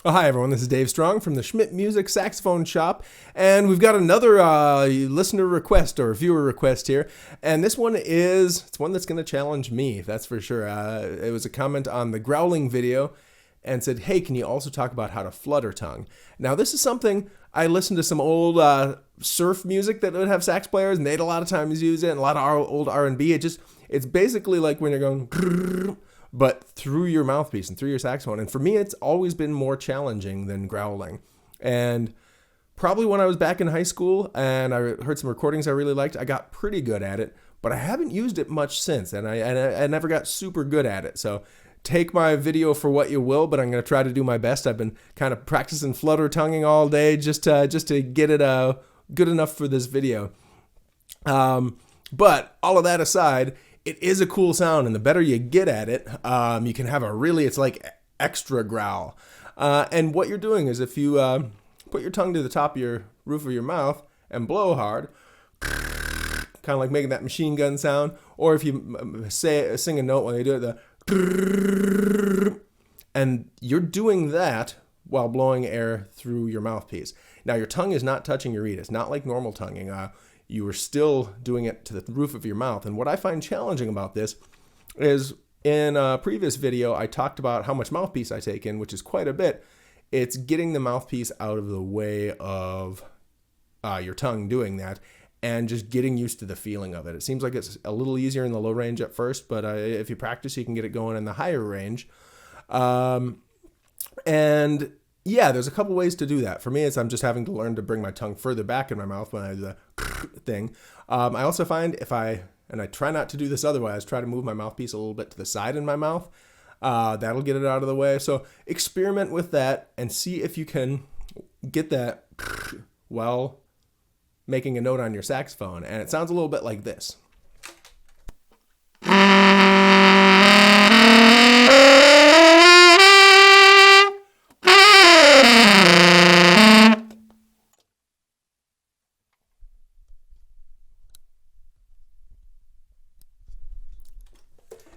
Oh, hi, everyone. This is Dave Strong from the Schmidt Music Saxophone Shop, and we've got another listener request or viewer request here, and this one it's one that's going to challenge me, that's for sure. It was a comment on the growling video and said, hey, can you also talk about how to flutter tongue? Now, this is something I listened to some old surf music that would have sax players, and they'd a lot of times use it, and a lot of old R&B. It's basically like when you're going grrr, but through your mouthpiece and through your saxophone. And for me, it's always been more challenging than growling. And probably when I was back in high school and I heard some recordings I really liked, I got pretty good at it, but I haven't used it much since, and I never got super good at it. So take my video for what you will, but I'm going to try to do my best. I've been kind of practicing flutter tonguing all day just to get it good enough for this video. But all of that aside, it is a cool sound, and the better you get at it, you can have it's like extra growl. And what you're doing is if you put your tongue to the top of your roof of your mouth and blow hard, kind of like making that machine gun sound, or if you sing a note when you do it, and you're doing that while blowing air through your mouthpiece. Now, your tongue is not touching your reed. It's not like normal tonguing. You are still doing it to the roof of your mouth. And what I find challenging about this is in a previous video, I talked about how much mouthpiece I take in, which is quite a bit. It's getting the mouthpiece out of the way of your tongue doing that and just getting used to the feeling of it. It seems like it's a little easier in the low range at first, but if you practice, you can get it going in the higher range. And yeah, there's a couple ways to do that. For me, I'm just having to learn to bring my tongue further back in my mouth when I do the thing. I also find and I try not to do this otherwise, try to move my mouthpiece a little bit to the side in my mouth. That'll get it out of the way. So experiment with that and see if you can get that while making a note on your saxophone. And it sounds a little bit like this.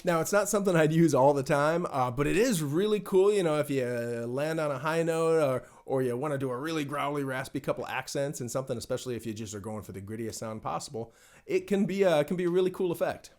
Now, it's not something I'd use all the time, but it is really cool, if you land on a high note or you want to do a really growly, raspy couple accents and something, especially if you just are going for the grittiest sound possible, it can be a really cool effect.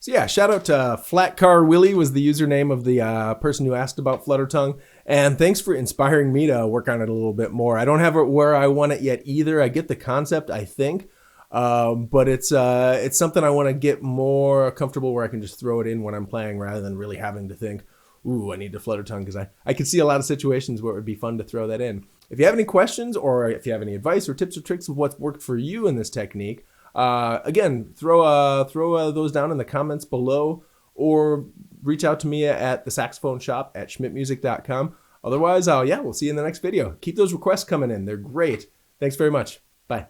So yeah, shout out to Flat Car Willie was the username of the person who asked about Flutter Tongue, and thanks for inspiring me to work on it a little bit more. I don't have it where I want it yet either. I get the concept, I think, but it's something I want to get more comfortable where I can just throw it in when I'm playing rather than really having to think, ooh, I need to Flutter Tongue, because I can see a lot of situations where it would be fun to throw that in. If you have any questions or if you have any advice or tips or tricks of what's worked for you in this technique, again, throw those down in the comments below or reach out to me at the saxophone shop at schmidtmusic.com. Otherwise, we'll see you in the next video. Keep those requests coming in. They're great. Thanks very much. Bye.